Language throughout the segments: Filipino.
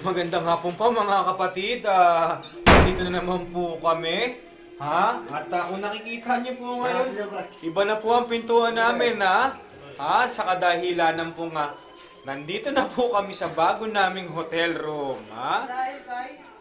Magandang hapon po mga kapatid. Dito na naman po kami. Ha? At kung nakikita niyo po ngayon, iba na po ang pintuan namin, ha? Sa kadahilanan po nga, nandito na po kami sa bago naming hotel room, ha?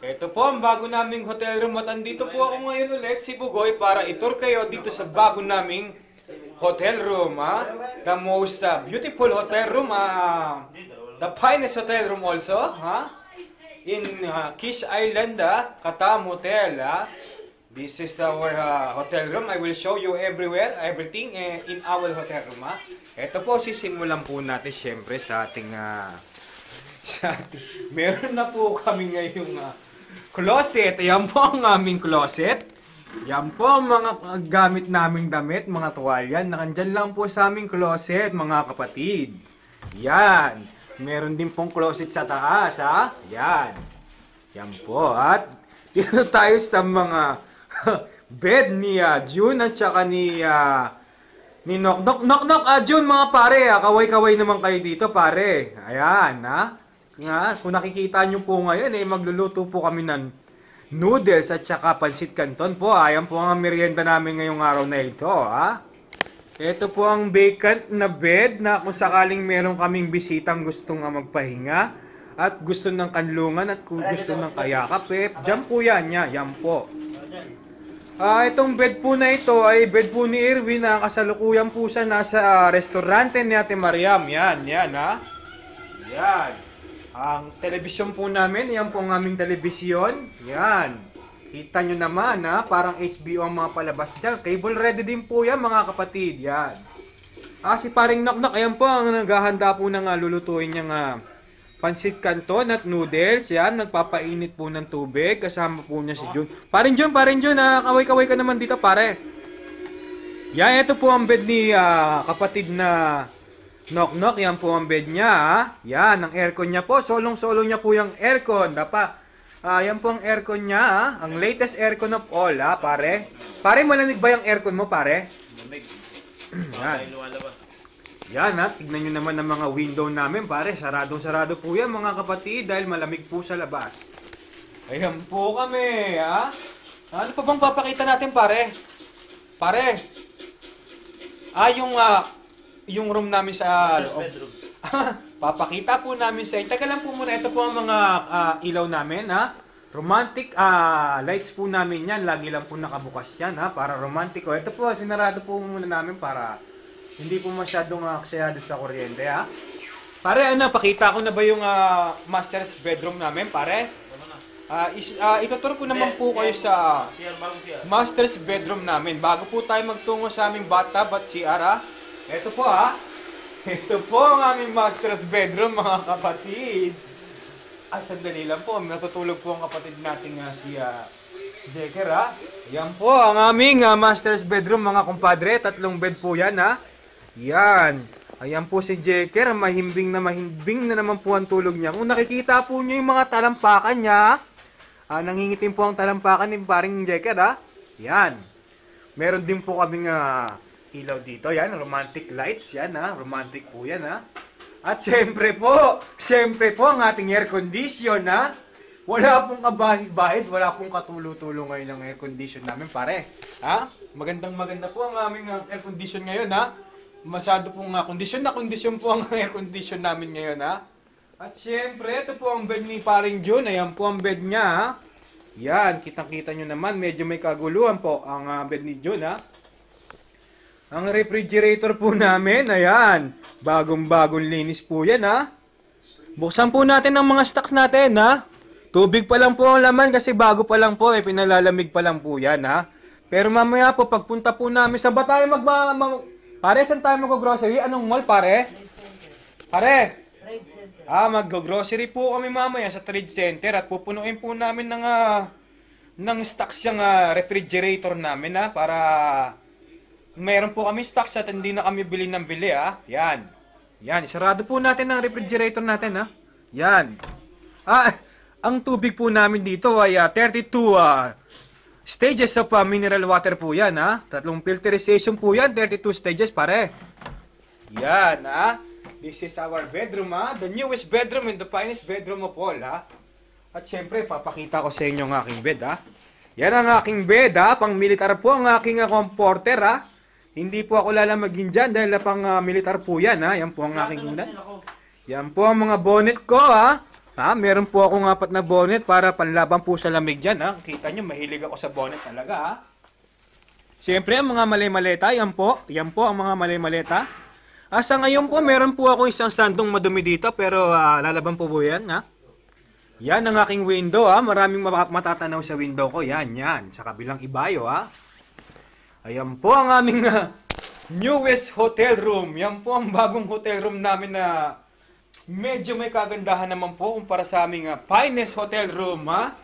Ito po ang bago naming hotel room at andito po ako ngayon ulit, si Bugoy, para itur kayo dito sa bago naming hotel room, ha? The most beautiful hotel room, the finest hotel room also, ha? In Kish Island, Katam Hotel, This is our hotel room. I will show you everywhere, everything in our hotel room, Ito po, sisimulan po natin syempre sa ating, meron na po kami ngayong closet. Ayan po ang aming closet. Yan po ang mga gamit naming damit, mga tuwalya. Nakandyan lang po sa aming closet, mga kapatid. Yan. Meron din pong closet sa taas, Yan. Yan po. At dito tayo sa mga bed ni June at saka ni Nok Nok Nok Nok. June, mga pare, kaway-kaway naman kayo dito, pare. Ayan, kung nakikita nyo po ngayon, magluluto po kami ng noodles at saka pansit canton po. Ayan po ang merienda namin ngayong araw na ito, Ito po ang vacant na bed na kung sakaling meron kaming bisitang gustong magpahinga at gusto ng kanlungan at kung gusto ng kayakap, dyan po yan, yan po. Itong bed po na ito ay bed po ni Erwin na kasalukuyan po siya nasa restaurante ni Ate Mariam. Yan, yan, Yan. Ang telebisyon po namin, yan po ang aming telebisyon. Yan. Kita nyo naman, parang HBO ang mga palabas dyan. Cable ready din po yan, mga kapatid. Yan. Si paring Nok Nok, ayan po ang naghahanda po ng lulutuin niyang pansit canton at noodles. Yan, nagpapainit po ng tubig. Kasama po niya si June. Paring June, kaway-kaway ka naman dito, pare. Yan, ito po ang bed ni kapatid na Nok Nok. Yan po ang bed niya, Yan, ang aircon niya po. Solong-solo niya po yung aircon. Yan po ang aircon niya, Ang latest aircon of all, pare. Pare, malamig ba yung aircon mo, pare? Malamig. Yan. Yan, tignan nyo naman ang mga window namin, pare. Saradong-sarado po yan, mga kapatid, dahil malamig po sa labas. Ayan po kami, Ano pa bang papakita natin, pare? Pare. Yung room namin sa bedroom. Papakita po namin sa inyo. Teka lang po muna, ito po ang mga ilaw namin, Romantic lights po namin yan. Lagi lang po nakabukas yan, para romantic. Ito po, sinarado po muna namin para hindi po masyadong aksayado sa kuryente, Pare, pakita ko na ba yung master's bedroom namin, pare? Ituturo ko naman po kayo sa master's bedroom namin. Bago po tayo magtungo sa aming bathtub at CR, Ito po, Ito po ang aming master's bedroom, mga kapatid. Sandali lang po, natutulog po ang kapatid natin si Jeker, Yan po ang aming master's bedroom, mga kumpadre. 3 bed po yan, Yan. Ayan po si Jeker, mahimbing na naman po ang tulog niya. Kung nakikita po niyo yung mga talampakan niya, nangingitim po ang talampakan ni paring Jeker, Yan. Meron din po kaming ilaw dito, yan, romantic lights, yan, romantic po yan, At syempre po ang ating air condition, Wala pong kabahid-bahid, wala pong katulo-tulo ngayon ng air condition namin, pare. Magandang-maganda po ang aming air condition ngayon, Masyado pong kondisyon po ang air condition namin ngayon, At syempre, ito po ang bed ni paring June. Ayan po ang bed niya, Yan, kitang-kita nyo naman, medyo may kaguluhan po ang bed ni June, Ang refrigerator po namin, ayan, bagong-bagong linis po yan, Buksan po natin ang mga stocks natin, Tubig pa lang po ang laman kasi bago pa lang po, pinalalamig pa lang po yan, Pero mamaya po, pagpunta po namin, sa ba tayo pare, saan tayo mag-grocery? Anong mall, pare? Pare? Trade Center. Mag-grocery po kami mamaya sa Trade Center at pupunuin po namin ng stocks yung refrigerator namin, para meron po kami stocks at hindi na kami bili ng bili, Yan. Yan, isarado po natin ang refrigerator natin, Yan. Ang tubig po namin dito ay 32 stages of mineral water po yan, 3 filterization po yan, 32 stages, pare. Yan, This is our bedroom, The newest bedroom and the finest bedroom of all, At syempre, papakita ko sa inyo ang aking bed, ha. Yan ang aking bed, ha. Pang militar po ang aking comforter, ha. Hindi po ako lalamagin dyan dahil pang militar po yan, ha. Yan po ang aking unan. Yan po ang mga bonnet ko, ha. Meron po akong 4 na bonnet para panlaban po sa lamig dyan, ha. Kita nyo, mahilig ako sa bonnet talaga, ha. Siyempre, ang mga malay-maleta, yan po. Yan po ang mga malay-maleta. Sa ngayon po, meron po ako isang sandong madumi dito, pero lalaban po yan, ha. Yan ang aking window, ha. Maraming matatanaw sa window ko. Yan, yan. Sa kabilang ibayo, ha. Ayan po ang aming newest hotel room. Yan po ang bagong hotel room namin na medyo may kagandahan naman po kumpara sa aming finest hotel room, ha.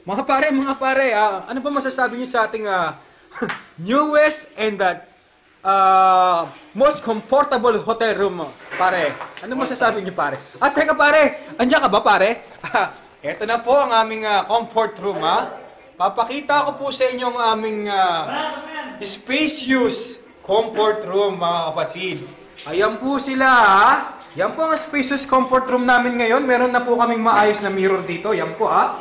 Mga pare, ano pa masasabi niyo sa ating newest and most comfortable hotel room, pare? Ano masasabi niyo, pare? Teka, pare! Andiyan ka ba, pare? Ito na po ang aming comfort room, ha? Papakita ko po sa inyo ang aming spacious comfort room, mga kapatid. Ayan po sila, ha? Yan po ang spacious comfort room namin ngayon. Meron na po kaming maayos na mirror dito. Yan po, ha?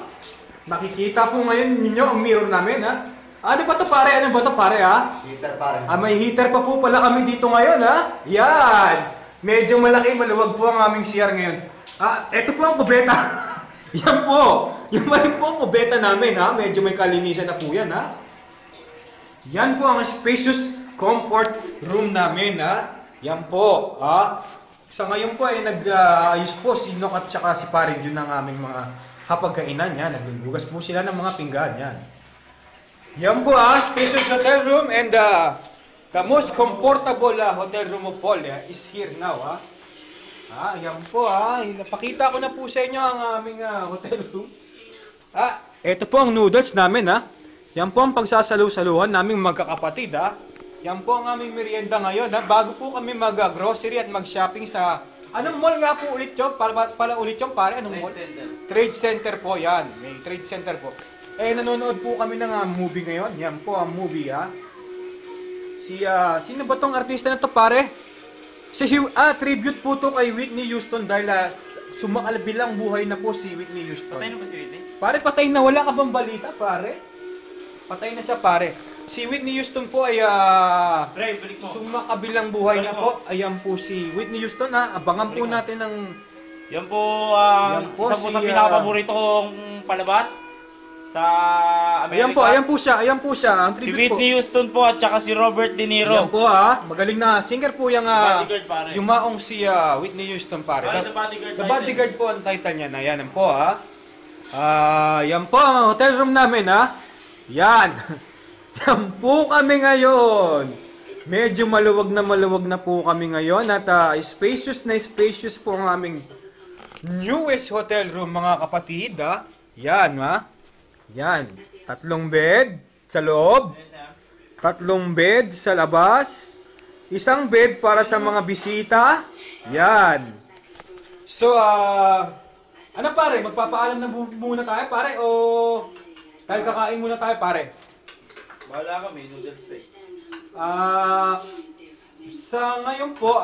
Nakikita po ngayon ninyo ang mirror namin, ha? Ano ba to, pare? Ano ba to, pare, ha? Heater, pare. May heater pa po pala kami dito ngayon, ha? Yan! Medyo malaki, maluwag po ang aming CR ngayon. Ito po ang kubeta. Yan po. Yan pa rin po ang kubeta namin, ha? Medyo may kalinisan na po yan, ha? Yan po ang spacious comfort room namin, ha? Yan po, ha? Sa ngayon po ay nag-ayos po si Nok at saka si Pare yun ang aming mga hapagkainan, yan. Nagbubugas po sila ng mga pinggan, yan. Yan po, spacious hotel room and the most comfortable hotel room of all is here now, ha? Yan po, Napakita ko na po sa inyo ang aming hotel room. Ito po ang noodles namin, ha? Yan po ang pagsasalu-saluhan naming magkakapatid, ha? Yan po ang aming merienda ngayon, ha? Bago po kami mag-grocery at mag-shopping sa... Anong mall nga po ulit yun? Pala ulit yun, pare? Anong mall? Trade Center. Trade Center po, yan. May Trade Center po. Nanonood po kami ng movie ngayon. Yan po ang movie, ha? Sino ba tong artista na to, pare? Tribute po to kay Whitney Houston dahil sumakalbilang buhay na po si Whitney Houston. Patay na ba si Whitney? Pare, patay na. Wala ka bang balita, pare? Patay na siya, pare. Si Whitney Houston po ay Ray, balik mo. sumakabilang buhay na po. Ayan po si Whitney Houston, ha? Abangan po natin ng... Yan po, Yan po isa po si, sa pinakapaborito kong palabas sa Amerika. Ayan po siya. Ang Si tribute Whitney po. Houston po at saka si Robert De Niro. Ayan po, ha? Magaling na singer po yung... Bodyguard, pare. Yung maong si Whitney Houston, pare. The Bodyguard. The Bodyguard po ang title niya na. Yan po, ha? Yan po ang hotel room namin, ha? Yan. Yan po kami ngayon. Medyo maluwag na po kami ngayon at spacious po ang aming newest hotel room, mga kapatid, ha? Yan, ha? Yan. 3 bed sa loob. 3 bed sa labas. 1 bed para sa mga bisita. Yan. So, ano pare? Magpapaalam na muna tayo, pare? O dahil kakain muna tayo, pare? Wala kami, noodle space. Sa ngayon po,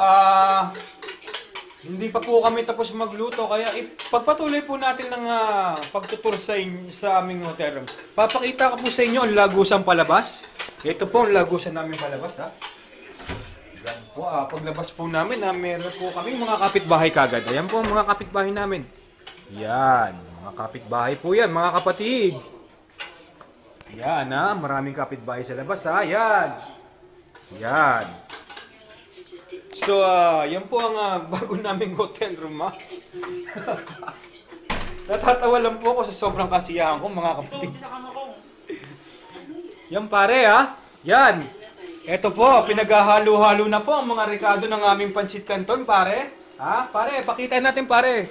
hindi pa po kami tapos magluto, kaya pagpatuloy po natin ng pagtutur sa aming hotel room. Papakita ko po sa inyo ang lagusan palabas. Ito po ang lagusan namin palabas, ha? Yan po, paglabas po namin, meron po kami mga kapitbahay kagad. Ayan po ang mga kapitbahay namin. Yan, mga kapitbahay po yan, mga kapatid. Yan, maraming kapitbahay sa labas, ha? Yan. Yan. So, yan po ang bago naming hotel room, ha? Natatawa lang po ako sa sobrang kasiyahan ko, mga kapatid. Yan, pare, ha? Yan. Ito po, pinaghahalo-halo na po ang mga rekado ng aming pansit canton, pare. Pare, pakita natin, pare.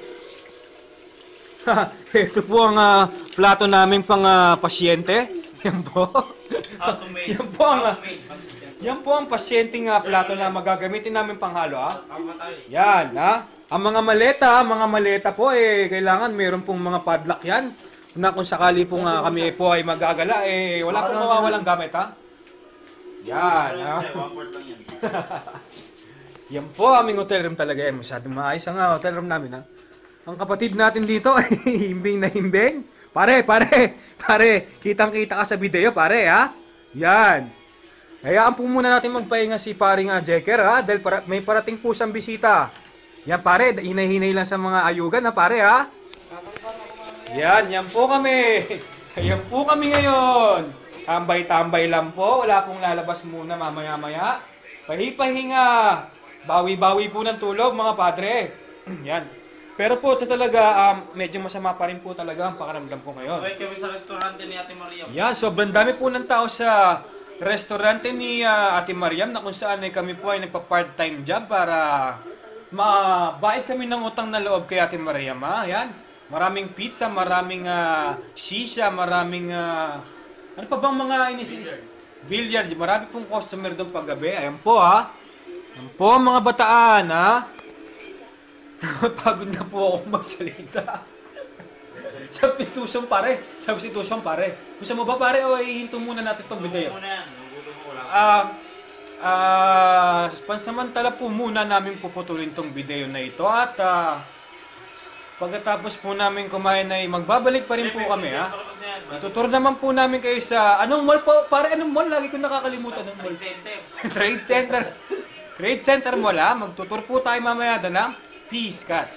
Ito po ang plato naming pang pasyente. Yan po. Yan po ang pasyenteng plato na magagamitin namin panghalo, ha? Yan, ha? Ang mga maleta po, kailangan meron pong mga padlock yan. Na kung sakali pong kami po ay magagala, wala pong mawawalang gamit, ha? Yan, ha? Yan po aming hotel room talaga yan. Masyadong maayos ang hotel room namin, ha? Ang kapatid natin dito ay himbing na himbing. Pare, kitang-kita ka sa video, pare, ha? Yan. Hayaan po muna natin magpahinga si paring Jeker, ha? Dahil may parating po siyang bisita. Yan, pare, hinay-hinay lang sa mga ayugan, ha, pare, ha? Yan po kami. Yan po kami ngayon. Tambay-tambay lang po. Wala pong lalabas muna mamaya-maya. Pahipahinga. Bawi-bawi po ng tulog, mga padre. Yan. Pero po, sa talaga, medyo masama pa rin po talaga ang pakiramdam ko ngayon. Wait kami sa restaurante ni Ate Maria. Yan, sobrang dami po ng tao sa restaurante ni Ate Mariam na kung saan ay kami po ay nagpa-part-time job para mabayad kami ng utang na loob kay Ate Mariam. Ha? Yan. Maraming pizza, maraming shisha, maraming ano pa bang mga billiard. Marami pong customer doon paggabi. Ayan po, ha. Ayan po mga bataan, ha. Pagod na po ako magsalita. Substitution pare. Gusto mo ba pare o ihinto muna natin itong video? Muna yan. Nagugutom ko wala. Pansamantala po muna namin puputulin itong video na ito at pagkatapos po namin kumain ay magbabalik pa rin po kami, ha. Itutur naman po namin kayo sa anong mall po? Pare, anong mall? Lagi ko nakakalimutan ng mall. Trade Center. Trade Center Mall, ha. Magtutur po tayo mamaya doon, ha. Peace, cut.